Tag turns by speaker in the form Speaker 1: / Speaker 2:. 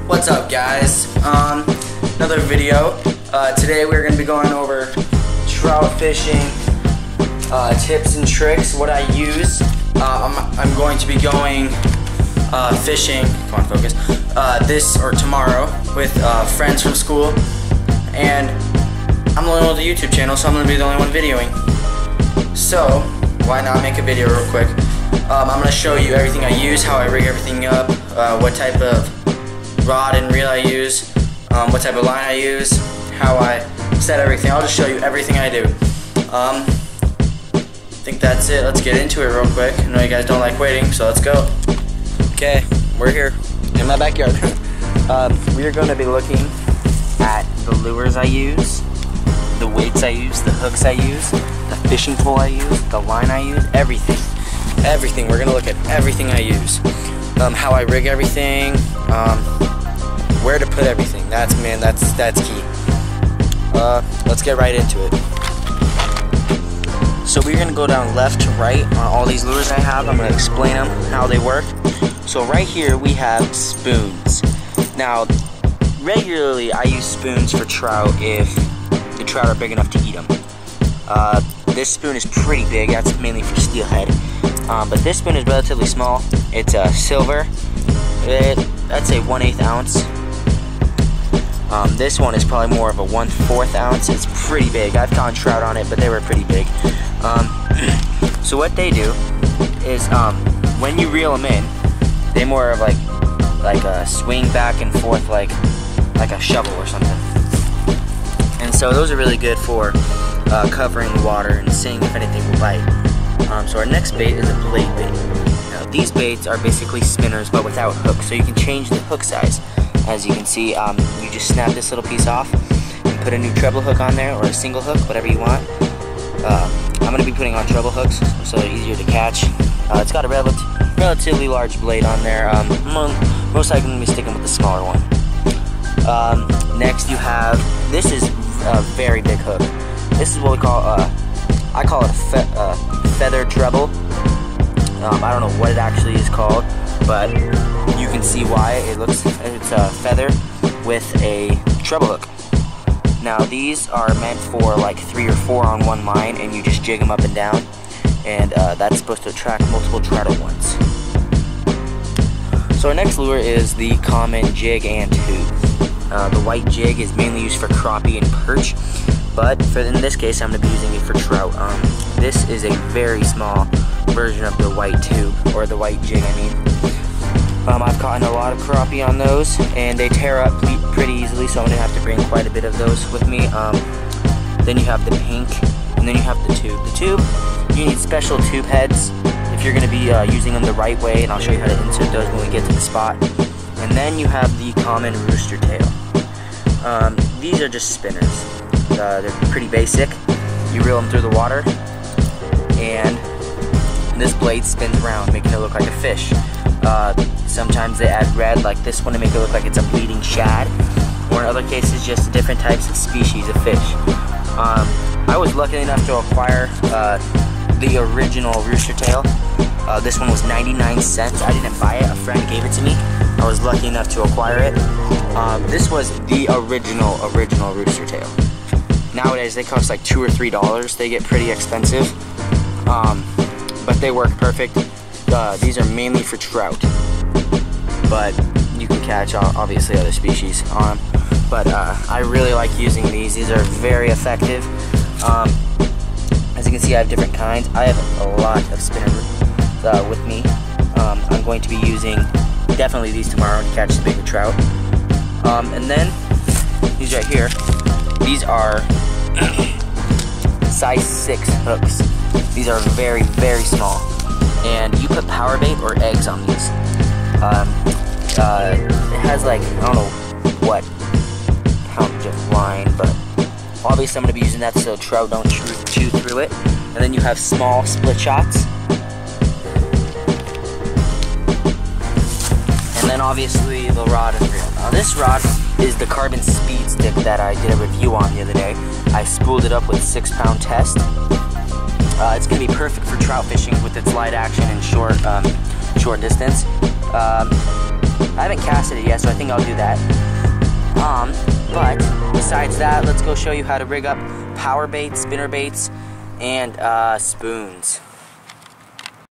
Speaker 1: What's up, guys? Another video. Today we're going to be going over trout fishing tips and tricks, what I use. I'm going to be going fishing, come on, focus, this or tomorrow with friends from school, and I'm the only one with a YouTube channel, so I'm going to be the only one videoing. So, why not make a video real quick? I'm going to show you everything I use, how I rig everything up, what type of rod and reel I use, what type of line I use, how I set everything. I'll just show you everything I do. I think that's it. Let's get into it real quick. I know you guys don't like waiting, so let's go. Okay, we're here in my backyard. We are going to be looking at the lures I use, the weights I use, the hooks I use, the fishing pole I use, the line I use, everything. Everything. We're going to look at everything I use. How I rig everything, where to put everything. That's key. Let's get right into it. So we're going to go down left to right on all these lures I have. I'm going to explain them, how they work. So right here we have spoons. Now, regularly I use spoons for trout if the trout are big enough to eat them. This spoon is pretty big. That's mainly for steelhead. But this spoon is relatively small. It's silver. I'd say 1/8 ounce. This one is probably more of a 1/4 ounce. It's pretty big. I've caught trout on it, but they were pretty big. So what they do is when you reel them in, they more of like a swing back and forth like a shovel or something. And so those are really good for covering the water and seeing if anything will bite. So our next bait is a blade bait. Now these baits are basically spinners but without hooks, so you can change the hook size. As you can see, you just snap this little piece off and put a new treble hook on there, or a single hook, whatever you want. I'm going to be putting on treble hooks so they're easier to catch. It's got a relatively large blade on there. Most likely going to be sticking with the smaller one. Next you have, this is a very big hook. This is what we call, I call it a feather treble. I don't know what it actually is called, but you can see why it's a feather with a treble hook. Now these are meant for like 3 or 4 on one line, and you just jig them up and down, and that's supposed to attract multiple trout at once. So our next lure is the common jig and tube. The white jig is mainly used for crappie and perch, but in this case I'm going to be using it for trout. This is a very small version of the white tube, or the white jig I mean. I've caught a lot of crappie on those, and they tear up pretty easily, so I'm going to have to bring quite a bit of those with me. Then you have the pink, and then you have the tube. The tube, you need special tube heads if you're going to be using them the right way, and I'll show you how to insert those when we get to the spot. And then you have the common rooster tail. These are just spinners. They're pretty basic. You reel them through the water, and this blade spins around, making it look like a fish. Sometimes they add red, like this one, to make it look like it's a bleeding shad, or in other cases just different types of species of fish. I was lucky enough to acquire the original rooster tail. This one was 99 cents. I didn't buy it, a friend gave it to me. I was lucky enough to acquire it. This was the original rooster tail. Nowadays they cost like $2 or $3. They get pretty expensive, but they work perfect. These are mainly for trout, but you can catch obviously other species on them. But I really like using these. These are very effective. As you can see, I have different kinds. I have a lot of spinners with me. I'm going to be using definitely these tomorrow to catch the bigger trout. And then these right here, these are size 6 hooks. These are very, very small. And you put power bait or eggs on these. It has like, I don't know what poundage of line, but obviously I'm going to be using that so trout don't chew through it. And then you have small split shots. And then obviously the rod and reel. Now this rod is the carbon speed stick that I did a review on the other day. I spooled it up with 6-pound test. It's going to be perfect for trout fishing with its light action and short distance. I haven't casted it yet, so I think I'll do that. But besides that, let's go show you how to rig up power baits, spinner baits, and spoons.